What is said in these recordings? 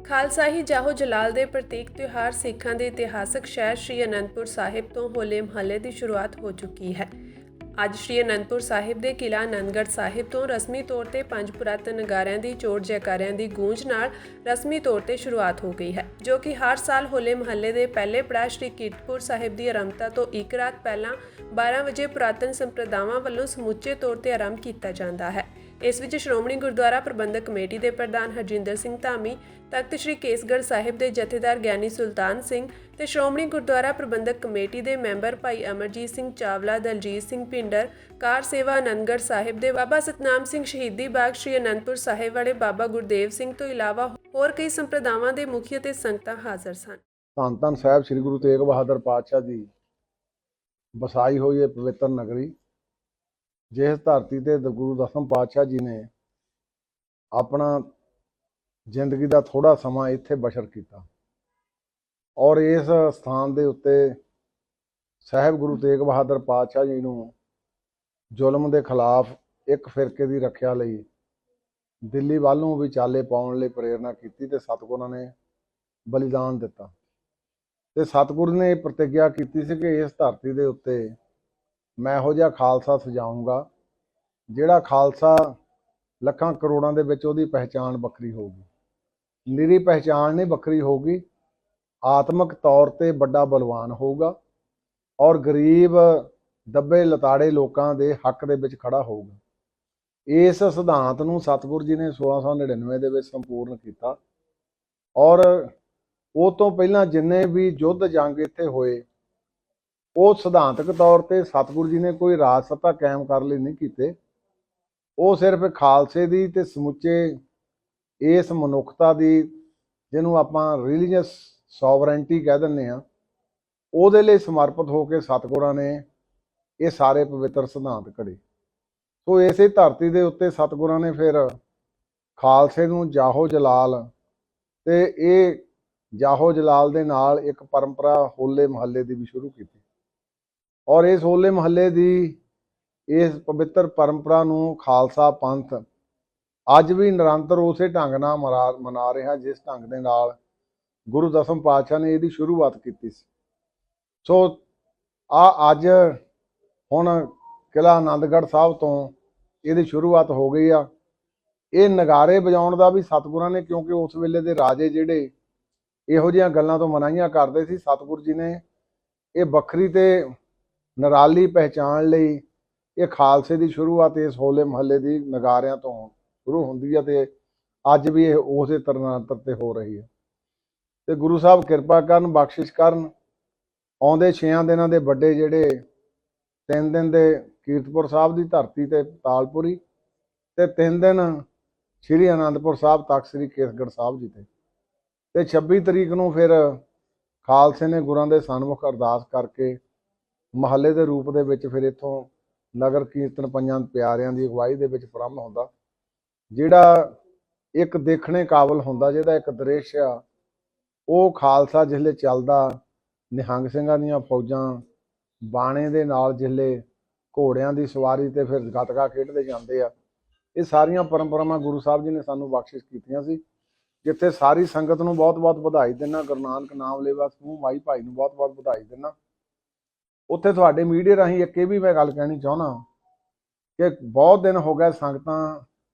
ਖਾਲਸਾ ਹੀ ਜਾਹੋ ਜਲਾਲ ਦੇ ਪ੍ਰਤੀਕ ਤਿਉਹਾਰ ਸਿੱਖਾਂ ਦੇ ਇਤਿਹਾਸਕ ਸ਼ਹਿਰ ਸ਼੍ਰੀ ਅਨੰਦਪੁਰ ਸਾਹਿਬ ਤੋਂ ਹੋਲੇ ਮਹੱਲੇ ਦੀ ਸ਼ੁਰੂਆਤ ਹੋ ਚੁੱਕੀ ਹੈ। ਅੱਜ ਸ਼੍ਰੀ ਅਨੰਦਪੁਰ ਸਾਹਿਬ ਦੇ ਕਿਲ੍ਹਾ ਆਨੰਦਗੜ੍ਹ ਸਾਹਿਬ ਤੋਂ ਰਸਮੀ ਤੌਰ ਤੇ ਪੰਜ ਪੁਰਾਤਨ ਨਗਾਰਿਆਂ ਦੀ ਚੋਟ ਜੈਕਾਰਿਆਂ ਦੀ ਗੂੰਜ ਨਾਲ ਰਸਮੀ ਤੌਰ ਤੇ ਸ਼ੁਰੂਆਤ ਹੋ ਗਈ ਹੈ, ਜੋ ਕਿ ਹਰ ਸਾਲ ਹੋਲੇ ਮਹੱਲੇ ਦੇ ਪਹਿਲੇ ਪੜਾਅ ਸ਼੍ਰੀ ਕੀਰਤਪੁਰ ਸਾਹਿਬ ਦੀ ਆਰੰਭਤਾ ਤੋਂ ਇੱਕ ਰਾਤ ਪਹਿਲਾਂ 12 ਵਜੇ ਪੁਰਾਤਨ ਸੰਪਰਦਾਵਾਂ ਵੱਲੋਂ ਸਮੁੱਚੇ ਤੌਰ ਤੇ ਆਰੰਭ ਕੀਤਾ ਜਾਂਦਾ ਹੈ। ਇਸ ਵਿੱਚ ਸ਼੍ਰੋਮਣੀ ਗੁਰਦੁਆਰਾ ਪ੍ਰਬੰਧਕ ਕਮੇਟੀ ਦੇ ਪ੍ਰਧਾਨ ਹਰਜਿੰਦਰ ਸਿੰਘ ਧਾਮੀ, ਤਖਤ ਸ਼੍ਰੀ ਕੇਸਗੜ੍ਹ ਸਾਹਿਬ ਦੇ ਜਥੇਦਾਰ ਗਿਆਨੀ ਸੁਲਤਾਨ ਸਿੰਘ ਤੇ ਸ਼੍ਰੋਮਣੀ ਗੁਰਦੁਆਰਾ ਪ੍ਰਬੰਧਕ ਕਮੇਟੀ ਦੇ ਮੈਂਬਰ ਭਾਈ ਅਮਰਜੀਤ ਸਿੰਘ ਚਾਵਲਾ, ਦਲਜੀਤ ਸਿੰਘ ਭਿੰਡਰ, ਕਾਰ ਸੇਵਾ ਆਨੰਦਗੜ੍ਹ ਸਾਹਿਬ ਦੇ ਬਾਬਾ ਸਤਨਾਮ ਸਿੰਘ ਸ਼ਹੀਦੀ ਬਾਗ ਸ਼੍ਰੀ ਅਨੰਦਪੁਰ ਸਾਹਿਬ ਵਾਲੇ ਬਾਬਾ ਗੁਰਦੇਵ ਸਿੰਘ ਤੋਂ ਇਲਾਵਾ ਹੋਰ ਕਈ ਸੰਪਰਦਾਵਾਂ ਦੇ ਮੁਖੀ ਅਤੇ ਸੰਗਤਾਂ ਹਾਜ਼ਰ ਸਨ। ਧੰਨ ਧੰਨ ਸਾਹਿਬ ਸ੍ਰੀ ਗੁਰੂ ਤੇਗ ਬਹਾਦਰ ਪਾਤਸ਼ਾਹ ਦੀ ਵਸਾਈ ਹੋਈ ਇਹ ਪਵਿੱਤਰ ਨਗਰੀ, ਜਿਸ ਧਰਤੀ ਤੇ ਗੁਰੂ ਦਸਮ ਪਾਤਸ਼ਾਹ ਜੀ ਨੇ ਆਪਣਾ ਜ਼ਿੰਦਗੀ ਦਾ ਥੋੜਾ ਸਮਾਂ ਇੱਥੇ ਬਸ਼ਰ ਕੀਤਾ ਔਰ ਇਸ ਸਥਾਨ ਦੇ ਉੱਤੇ ਸਾਹਿਬ ਗੁਰੂ ਤੇਗ ਬਹਾਦਰ ਪਾਤਸ਼ਾਹ ਜੀ ਨੂੰ ਜ਼ੁਲਮ ਦੇ ਖਿਲਾਫ ਇੱਕ ਫਿਰਕੇ ਦੀ ਰੱਖਿਆ ਲਈ ਦਿੱਲੀ ਵੱਲ ਨੂੰ ਵੀ ਚਾਲੇ ਪਾਉਣ ਲਈ ਪ੍ਰੇਰਨਾ ਕੀਤੀ ਤੇ ਸਤਿਗੁਰਾਂ ਨੇ ਬਲੀਦਾਨ ਦਿੱਤਾ ਤੇ ਸਤਿਗੁਰ ਨੇ ਪ੍ਰਤਿਗਿਆ ਕੀਤੀ ਸੀ ਕਿ ਇਸ ਧਰਤੀ ਦੇ ਉੱਤੇ ਮੈਂ ਇਹੋ ਜਿਹਾ ਖਾਲਸਾ ਸਜਾਊਂਗਾ ਜਿਹੜਾ ਖਾਲਸਾ ਲੱਖਾਂ ਕਰੋੜਾਂ ਦੇ ਵਿੱਚ ਉਹਦੀ ਪਹਿਚਾਣ ਵੱਖਰੀ ਹੋਊਗੀ। ਨਿਰੀ ਪਹਿਚਾਣ ਨਹੀਂ ਵੱਖਰੀ ਹੋਊਗੀ, ਆਤਮਿਕ ਤੌਰ ਤੇ ਵੱਡਾ ਬਲਵਾਨ ਹੋਊਗਾ ਔਰ ਗਰੀਬ ਦੱਬੇ ਲਤਾੜੇ ਲੋਕਾਂ ਦੇ ਹੱਕ ਦੇ ਵਿੱਚ ਖੜਾ ਹੋਊਗਾ। ਇਸ ਸਿਧਾਂਤ ਨੂੰ ਸਤਿਗੁਰ ਜੀ ਨੇ 1699 ਦੇ ਵਿੱਚ ਸੰਪੂਰਨ ਕੀਤਾ ਔਰ ਉਹ ਤੋਂ ਪਹਿਲਾਂ ਜਿੰਨੇ ਵੀ ਯੁੱਧ ਜੰਗ ਇੱਥੇ ਹੋਏ ਉਹ ਸਿਧਾਂਤਕ ਤੌਰ ਤੇ ਸਤਿਗੁਰੂ ਜੀ ਨੇ ਕੋਈ ਰਾਜ ਸੱਤਾ ਕਾਇਮ ਕਰਨ ਲਈ ਨਹੀਂ ਕੀਤੇ। ਉਹ ਸਿਰਫ ਖਾਲਸੇ ਦੀ ਤੇ ਸਮੁੱਚੇ ਇਸ ਮਨੁੱਖਤਾ ਦੀ, ਜਿਹਨੂੰ ਆਪਾਂ ਰਿਲੀਜੀਅਸ ਸੋਵਰੈਂਟੀ ਕਹਿ ਦਿੰਦੇ ਆ, ਉਹਦੇ ਲਈ ਸਮਰਪਿਤ ਹੋ ਕੇ ਸਤਿਗੁਰਾਂ ਨੇ ਇਹ ਸਾਰੇ ਪਵਿੱਤਰ ਸਿਧਾਂਤ ਘੜੇ। ਸੋ ਇਸੇ ਧਰਤੀ ਦੇ ਉੱਤੇ ਸਤਿਗੁਰਾਂ ਨੇ ਫਿਰ ਖਾਲਸੇ ਨੂੰ ਜਾਹੋ ਜਲਾਲ ਤੇ ਇਹ ਜਾਹੋ ਜਲਾਲ ਦੇ ਨਾਲ ਇੱਕ ਪਰੰਪਰਾ ਹੋਲੇ ਮਹੱਲੇ ਦੀ ਵੀ ਸ਼ੁਰੂ ਕੀਤੀ ਔਰ ਇਸ ਹੋਲੇ ਮਹੱਲੇ ਦੀ ਇਸ ਪਵਿੱਤਰ ਪਰੰਪਰਾ ਨੂੰ ਖਾਲਸਾ ਪੰਥ ਅੱਜ ਵੀ ਨਿਰੰਤਰ ਉਸੇ ਢੰਗ ਨਾਲ ਮਨਾ ਰਿਹਾ ਜਿਸ ਢੰਗ ਦੇ ਨਾਲ ਗੁਰੂ ਦਸਮ ਪਾਤਸ਼ਾਹ ਨੇ ਇਹਦੀ ਸ਼ੁਰੂਆਤ ਕੀਤੀ ਸੀ। ਸੋ ਅੱਜ ਹੁਣ ਕਿਲ੍ਹਾ ਆਨੰਦਗੜ੍ਹ ਸਾਹਿਬ ਤੋਂ ਇਹਦੀ ਸ਼ੁਰੂਆਤ ਹੋ ਗਈ ਆ। ਇਹ ਨਗਾਰੇ ਵਜਾਉਣ ਦਾ ਵੀ ਸਤਿਗੁਰਾਂ ਨੇ, ਕਿਉਂਕਿ ਉਸ ਵੇਲੇ ਦੇ ਰਾਜੇ ਜਿਹੜੇ ਇਹੋ ਜਿਹੀਆਂ ਗੱਲਾਂ ਤੋਂ ਮਨਾਹੀਆਂ ਕਰਦੇ ਸੀ, ਸਤਿਗੁਰ ਜੀ ਨੇ ਇਹ ਵੱਖਰੀ ਤੇ ਨਿਰਾਲੀ ਪਹਿਚਾਣ ਲਈ ਇਹ ਖਾਲਸੇ ਦੀ ਸ਼ੁਰੂਆਤ ਇਸ ਹੋਲੇ ਮਹੱਲੇ ਦੀ ਨਗਾਰਿਆਂ ਤੋਂ ਸ਼ੁਰੂ ਹੁੰਦੀ ਹੈ ਤੇ ਅੱਜ ਵੀ ਇਹ ਉਸੇ ਤਰਨਾਂਤਰ ਤੇ ਹੋ ਰਹੀ ਹੈ। ਤੇ ਗੁਰੂ ਸਾਹਿਬ ਕਿਰਪਾ ਕਰਨ, ਬਖਸ਼ਿਸ਼ ਕਰਨ। ਆਉਂਦੇ 6 ਦਿਨਾਂ ਦੇ ਵੱਡੇ ਜਿਹੜੇ 3 ਦਿਨ ਦੇ ਕੀਰਤਪੁਰ ਸਾਹਿਬ ਦੀ ਧਰਤੀ ਤੇ ਤਾਲਪੁਰੀ ਤੇ 3 ਦਿਨ ਸ਼੍ਰੀ ਅਨੰਦਪੁਰ ਸਾਹਿਬ ਤਖਤ ਸ਼੍ਰੀ ਕੇਸਗੜ੍ਹ ਸਾਹਿਬ ਜੀ ਤੇ 26 ਤਰੀਕ ਨੂੰ ਫਿਰ ਖਾਲਸੇ ਨੇ ਗੁਰਾਂ ਦੇ ਸਨਮੁਖ ਅਰਦਾਸ ਕਰਕੇ ਮਹੱਲੇ ਦੇ ਰੂਪ ਦੇ ਵਿੱਚ ਫਿਰ ਇੱਥੋਂ ਨਗਰ ਕੀਰਤਨ ਪੰਜਾਂ ਪਿਆਰਿਆਂ ਦੀ ਅਗਵਾਈ ਦੇ ਵਿੱਚ ਪ੍ਰਾਰੰਭ ਹੁੰਦਾ, ਜਿਹੜਾ ਇੱਕ ਦੇਖਣੇ ਕਾਬਲ ਹੁੰਦਾ, ਜਿਹਦਾ ਇੱਕ ਦ੍ਰਿਸ਼ ਆ ਉਹ ਖਾਲਸਾ ਜਿਸਲੇ ਚੱਲਦਾ, ਨਿਹੰਗ ਸਿੰਘਾਂ ਦੀਆਂ ਫੌਜਾਂ ਬਾਣੇ ਦੇ ਨਾਲ ਜਿਸਲੇ ਘੋੜਿਆਂ ਦੀ ਸਵਾਰੀ ਤੇ ਫਿਰ ਗੱਤਕਾ ਖੇਡਦੇ ਜਾਂਦੇ ਆ। ਇਹ ਸਾਰੀਆਂ ਪਰੰਪਰਾਵਾਂ ਗੁਰੂ ਸਾਹਿਬ ਜੀ ਨੇ ਸਾਨੂੰ ਬਖਸ਼ਿਸ਼ ਕੀਤੀਆਂ ਸੀ, ਜਿੱਥੇ ਸਾਰੀ ਸੰਗਤ ਨੂੰ ਬਹੁਤ ਬਹੁਤ ਵਧਾਈ ਦਿੰਦਾ। ਗੁਰੂ ਨਾਨਕ ਨਾਮ ਲੇਵਾ ਸਮੂਹ ਮਾਈ ਭਾਈ ਨੂੰ ਬਹੁਤ ਬਹੁਤ ਵਧਾਈ ਦਿੰਦਾ। ਉੱਥੇ ਤੁਹਾਡੇ ਮੀਡੀਆ ਰਾਹੀਂ ਇੱਕ ਇਹ ਵੀ ਮੈਂ ਗੱਲ ਕਹਿਣੀ ਚਾਹੁੰਦਾ ਕਿ ਬਹੁਤ ਦਿਨ ਹੋ ਗਏ ਸੰਗਤਾਂ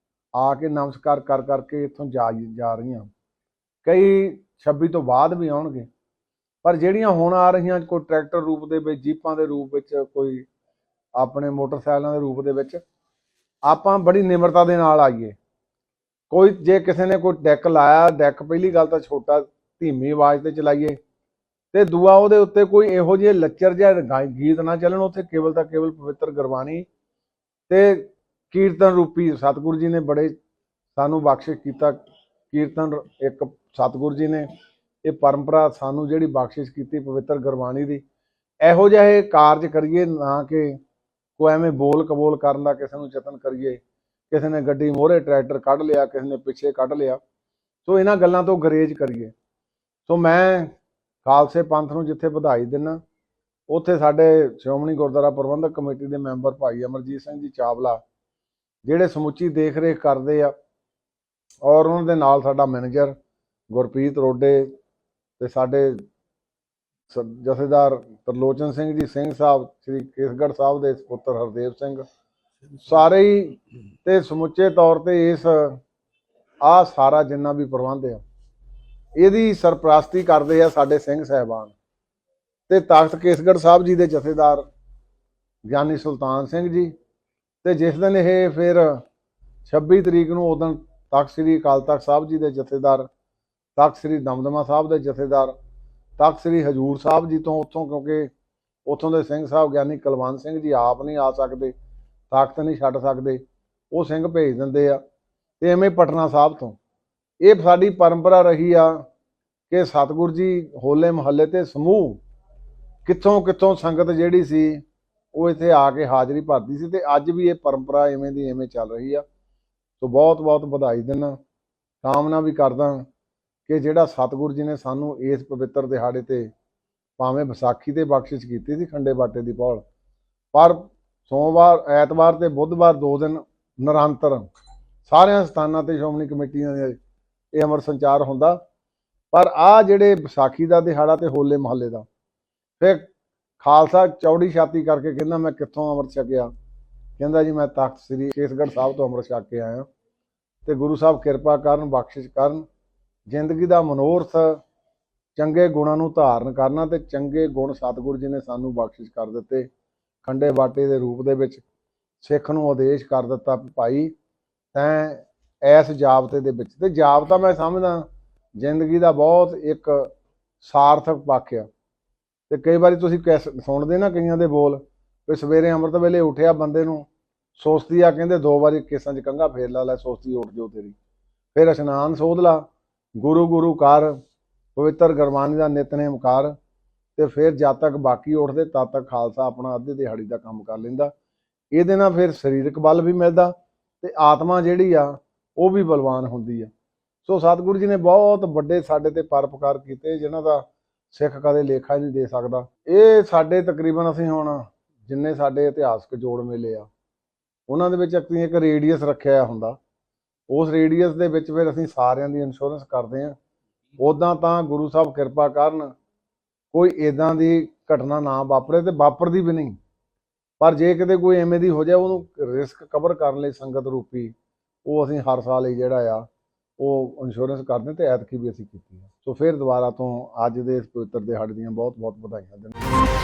ਆ ਕੇ ਨਮਸਕਾਰ ਕਰ ਕਰਕੇ ਇੱਥੋਂ ਜਾ ਰਹੀਆਂ, ਕਈ 26 ਤੋਂ ਬਾਅਦ ਵੀ ਆਉਣਗੇ, ਪਰ ਜਿਹੜੀਆਂ ਹੁਣ ਆ ਰਹੀਆਂ ਕੋਈ ਟਰੈਕਟਰ ਰੂਪ ਦੇ ਵਿੱਚ, ਜੀਪਾਂ ਦੇ ਰੂਪ ਵਿੱਚ, ਕੋਈ ਆਪਣੇ ਮੋਟਰਸਾਈਕਲਾਂ ਦੇ ਰੂਪ ਦੇ ਵਿੱਚ, ਆਪਾਂ ਬੜੀ ਨਿਮਰਤਾ ਦੇ ਨਾਲ ਆਈਏ। ਕੋਈ ਜੇ ਕਿਸੇ ਨੇ ਕੋਈ ਡੈਕ ਲਾਇਆ, ਡੈਕ ਪਹਿਲੀ ਗੱਲ ਤਾਂ ਛੋਟਾ ਧੀਮੀ ਆਵਾਜ਼ ਤੇ ਚਲਾਈਏ ਤੇ ਦੂਆ ਉਹਦੇ ਉੱਤੇ ਕੋਈ ਇਹੋ ਜਿਹੇ ਲੱਚਰ ਜਿਹਾ ਗੀਤ ਨਾ ਚੱਲਣ। ਉੱਥੇ ਕੇਵਲ ਤਾਂ ਕੇਵਲ ਪਵਿੱਤਰ ਗੁਰਬਾਣੀ ਤੇ ਕੀਰਤਨ ਰੂਪੀ ਸਤਿਗੁਰੂ ਜੀ ਨੇ ਬੜੇ ਸਾਨੂੰ ਬਖਸ਼ਿਸ਼ ਕੀਤਾ। ਕੀਰਤਨ ਇੱਕ ਸਤਿਗੁਰੂ ਜੀ ਨੇ ਇਹ ਪਰੰਪਰਾ ਸਾਨੂੰ ਜਿਹੜੀ ਬਖਸ਼ਿਸ਼ ਕੀਤੀ ਪਵਿੱਤਰ ਗੁਰਬਾਣੀ ਦੀ, ਇਹੋ ਜਿਹੇ ਕਾਰਜ ਕਰੀਏ, ਨਾ ਕਿ ਕੋਈ ਐਵੇਂ ਬੋਲ ਕਬੋਲ ਕਰਨ ਦਾ ਕਿਸੇ ਨੂੰ ਯਤਨ ਕਰੀਏ। ਕਿਸੇ ਨੇ ਗੱਡੀ ਮੋਹਰੇ ਟਰੈਕਟਰ ਕੱਢ ਲਿਆ, ਕਿਸੇ ਨੇ ਪਿੱਛੇ ਕੱਢ ਲਿਆ। ਸੋ ਇਹਨਾਂ ਗੱਲਾਂ ਤੋਂ ਗੁਰੇਜ਼ ਕਰੀਏ। ਸੋ ਮੈਂ ਖਾਲਸੇ ਪੰਥ ਨੂੰ ਜਿੱਥੇ ਵਧਾਈ ਦਿੰਦਾ, ਉੱਥੇ ਸਾਡੇ ਸ਼੍ਰੋਮਣੀ ਗੁਰਦੁਆਰਾ ਪ੍ਰਬੰਧਕ ਕਮੇਟੀ ਦੇ ਮੈਂਬਰ ਭਾਈ ਅਮਰਜੀਤ ਸਿੰਘ ਜੀ ਚਾਵਲਾ, ਜਿਹੜੇ ਸਮੁੱਚੀ ਦੇਖ ਰੇਖ ਕਰਦੇ ਆ, ਔਰ ਉਹਨਾਂ ਦੇ ਨਾਲ ਸਾਡਾ ਮੈਨੇਜਰ ਗੁਰਪ੍ਰੀਤ ਰੋਡੇ ਤੇ ਸਾਡੇ ਜਥੇਦਾਰ ਤਰਲੋਚਨ ਸਿੰਘ ਜੀ ਸਿੰਘ ਸਾਹਿਬ, ਸ੍ਰੀ ਕੇਸਗੜ੍ਹ ਸਾਹਿਬ ਦੇ ਪੁੱਤਰ ਹਰਦੇਵ ਸਿੰਘ, ਸਾਰੇ ਹੀ ਤੇ ਸਮੁੱਚੇ ਤੌਰ ਤੇ ਇਸ ਸਾਰਾ ਜਿੰਨਾ ਵੀ ਪ੍ਰਬੰਧ ਆ ਇਹਦੀ ਸਰਪ੍ਰਸਤੀ ਕਰਦੇ ਆ ਸਾਡੇ ਸਿੰਘ ਸਾਹਿਬਾਨ ਤੇ ਤਖਤ ਕੇਸਗੜ੍ਹ ਸਾਹਿਬ ਜੀ ਦੇ ਜਥੇਦਾਰ ਗਿਆਨੀ ਸੁਲਤਾਨ ਸਿੰਘ ਜੀ। ਤੇ ਜਿਸ ਦਿਨ ਇਹ ਫਿਰ 26 ਤਰੀਕ ਨੂੰ ਉਦੋਂ ਤਖਤ ਸ੍ਰੀ ਅਕਾਲ ਤਖਤ ਸਾਹਿਬ ਜੀ ਦੇ ਜਥੇਦਾਰ, ਤਖਤ ਸ੍ਰੀ ਦਮਦਮਾ ਸਾਹਿਬ ਦੇ ਜਥੇਦਾਰ, ਤਖਤ ਸ੍ਰੀ ਹਜੂਰ ਸਾਹਿਬ ਜੀ ਤੋਂ ਉੱਥੋਂ, ਕਿਉਂਕਿ ਉੱਥੋਂ ਦੇ ਸਿੰਘ ਸਾਹਿਬ ਗਿਆਨੀ ਕੁਲਵੰਤ ਸਿੰਘ ਜੀ ਆਪ ਨਹੀਂ ਆ ਸਕਦੇ, ਤਖਤ ਨਹੀਂ ਛੱਡ ਸਕਦੇ, ਉਹ ਸਿੰਘ ਭੇਜ ਦਿੰਦੇ ਆ। ਤੇ ਐਵੇਂ ਪਟਨਾ ਸਾਹਿਬ ਤੋਂ ਇਹ ਸਾਡੀ ਪਰੰਪਰਾ ਰਹੀ ਆ ਕਿ ਸਤਿਗੁਰੂ ਜੀ ਹੋਲੇ ਮਹੱਲੇ ਤੇ ਸਮੂਹ ਕਿੱਥੋਂ ਕਿੱਥੋਂ ਸੰਗਤ ਜਿਹੜੀ ਸੀ ਉਹ ਇੱਥੇ ਆ ਕੇ ਹਾਜ਼ਰੀ ਭਰਦੀ ਸੀ ਤੇ ਅੱਜ ਵੀ ਇਹ ਪਰੰਪਰਾ ਐਵੇਂ ਦੀ ਐਵੇਂ ਚੱਲ ਰਹੀ ਆ। ਸੋ ਬਹੁਤ ਬਹੁਤ ਵਧਾਈ ਦਿੰਦਾ, ਕਾਮਨਾ ਵੀ ਕਰਦਾ ਕਿ ਜਿਹੜਾ ਸਤਿਗੁਰੂ ਜੀ ਨੇ ਸਾਨੂੰ ਇਸ ਪਵਿੱਤਰ ਦਿਹਾੜੇ ਤੇ ਭਾਵੇਂ ਵਿਸਾਖੀ ਤੇ ਬਖਸ਼ਿਸ਼ ਕੀਤੀ ਸੀ ਖੰਡੇ ਬਾਟੇ ਦੀ ਪੌਲ, ਪਰ ਸੋਮਵਾਰ, ਐਤਵਾਰ ਤੇ ਬੁੱਧਵਾਰ 2 ਦਿਨ ਨਿਰੰਤਰ ਸਾਰਿਆਂ ਸਥਾਨਾਂ ਤੇ ਸ਼੍ਰੋਮਣੀ ਕਮੇਟੀਆਂ ਦੇ ਇਹ ਅਮਰ ਸੰਚਾਰ ਹੁੰਦਾ। ਪਰ ਆ ਜਿਹੜੇ ਵਿਸਾਖੀ ਦਾ ਦਿਹਾੜਾ ਤੇ ਹੋਲੇ ਮਹੱਲੇ ਦਾ, ਫਿਰ ਖਾਲਸਾ ਚੌੜੀ ਛਾਤੀ ਕਰਕੇ ਕਹਿੰਦਾ ਮੈਂ ਕਿੱਥੋਂ ਅੰਮ੍ਰਿਤ ਛਕਿਆ, ਕਹਿੰਦਾ ਜੀ ਮੈਂ ਤਖਤ ਸ੍ਰੀ ਕੇਸਗੜ੍ਹ ਸਾਹਿਬ ਤੋਂ ਅੰਮ੍ਰਿਤ ਛਕ ਕੇ ਆਇਆ। ਤੇ ਗੁਰੂ ਸਾਹਿਬ ਕਿਰਪਾ ਕਰਨ, ਬਖਸ਼ਿਸ਼ ਕਰਨ, ਜ਼ਿੰਦਗੀ ਦਾ ਮਨੋਰਥ ਚੰਗੇ ਗੁਣਾਂ ਨੂੰ ਧਾਰਨ ਕਰਨਾ ਤੇ ਚੰਗੇ ਗੁਣ ਸਤਿਗੁਰੂ ਜੀ ਨੇ ਸਾਨੂੰ ਬਖਸ਼ਿਸ਼ ਕਰ ਦਿੱਤੇ ਖੰਡੇ ਬਾਟੇ ਦੇ ਰੂਪ ਦੇ ਵਿੱਚ। ਸਿੱਖ ਨੂੰ ਆਦੇਸ਼ ਕਰ ਦਿੱਤਾ ਭਾਈ ਤੈਂ ਇਸ ਜਾਬਤੇ ਦੇ ਵਿੱਚ, ਤੇ ਜਾਬਤਾ ਮੈਂ ਸਮਝਦਾ ਜ਼ਿੰਦਗੀ ਦਾ ਬਹੁਤ ਇੱਕ ਸਾਰਥਕ ਪੱਖ ਆ। ਤੇ ਕਈ ਵਾਰੀ ਤੁਸੀਂ ਸੁਣਦੇ ਨਾ ਕਈਆਂ ਦੇ ਬੋਲ ਵੀ ਸਵੇਰੇ ਅੰਮ੍ਰਿਤ ਵੇਲੇ ਉੱਠਿਆ ਬੰਦੇ ਨੂੰ ਸੁਸਤੀ ਆ, ਕਹਿੰਦੇ 2 ਵਾਰੀ ਕੇਸਾਂ 'ਚ ਕੰਘਾ ਫੇਰ ਲਾ ਲੈ, ਸੁਸਤੀ ਉੱਠ ਜਾਓ ਤੇਰੀ। ਫਿਰ ਇਸ਼ਨਾਨ ਸੋਧ ਲਾ, ਗੁਰੂ ਗੁਰੂ ਕਰ, ਪਵਿੱਤਰ ਗੁਰਬਾਣੀ ਦਾ ਨਿਤਨੇਮ ਕਰ, ਤੇ ਫਿਰ ਜਦ ਤੱਕ ਬਾਕੀ ਉੱਠਦੇ ਤਦ ਤੱਕ ਖਾਲਸਾ ਆਪਣਾ ਅੱਧੇ ਦਿਹਾੜੀ ਦਾ ਕੰਮ ਕਰ ਲੈਂਦਾ। ਇਹਦੇ ਨਾਲ ਫਿਰ ਸਰੀਰਕ ਬਲ ਵੀ ਮਿਲਦਾ ਤੇ ਆਤਮਾ ਜਿਹੜੀ ਆ ਉਹ ਵੀ ਬਲਵਾਨ ਹੁੰਦੀ ਆ। ਸੋ ਸਤਿਗੁਰੂ ਜੀ ਨੇ ਬਹੁਤ ਵੱਡੇ ਸਾਡੇ ਤੇ ਪਰਉਪਕਾਰ ਕੀਤੇ ਜਿਨ੍ਹਾਂ ਦਾ ਸਿੱਖ ਕਦੇ ਲੇਖਾ ਹੀ ਨਹੀਂ ਦੇ ਸਕਦਾ। ਇਹ ਸਾਡੇ ਤਕਰੀਬਨ ਅਸੀਂ ਹੁਣ ਜਿੰਨੇ ਸਾਡੇ ਇਤਿਹਾਸਕ ਜੋੜ ਮੇਲੇ ਆ ਉਹਨਾਂ ਦੇ ਵਿੱਚ ਅਸੀਂ ਇੱਕ ਰੇਡੀਅਸ ਰੱਖਿਆ ਹੁੰਦਾ, ਉਸ ਰੇਡੀਅਸ ਦੇ ਵਿੱਚ ਫਿਰ ਅਸੀਂ ਸਾਰਿਆਂ ਦੀ ਇੰਸ਼ੋਰੈਂਸ ਕਰਦੇ ਹਾਂ। ਉੱਦਾਂ ਤਾਂ ਗੁਰੂ ਸਾਹਿਬ ਕਿਰਪਾ ਕਰਨ ਕੋਈ ਇੱਦਾਂ ਦੀ ਘਟਨਾ ਨਾ ਵਾਪਰੇ ਤੇ ਵਾਪਰਦੀ ਵੀ ਨਹੀਂ, ਪਰ ਜੇ ਕਿਤੇ ਕੋਈ ਐਵੇਂ ਦੀ ਹੋ ਜਾਏ ਉਹਨੂੰ ਰਿਸਕ ਕਵਰ ਕਰਨ ਲਈ ਸੰਗਤ ਰੂਪੀ ਉਹ ਅਸੀਂ ਹਰ ਸਾਲ ਹੀ ਜਿਹੜਾ ਆ ਉਹ ਇੰਸ਼ੋਰੈਂਸ ਕਰਦੇ ਤੇ ਐਤਕੀ ਵੀ ਅਸੀਂ ਕੀਤੀ ਹੈ। ਸੋ ਫਿਰ ਦੁਬਾਰਾ ਤੋਂ ਅੱਜ ਦੇ ਇਸ ਪਵਿੱਤਰ ਦਿਹਾੜੇ ਦੀਆਂ ਬਹੁਤ ਬਹੁਤ ਵਧਾਈਆਂ ਦਿੰਦੇ।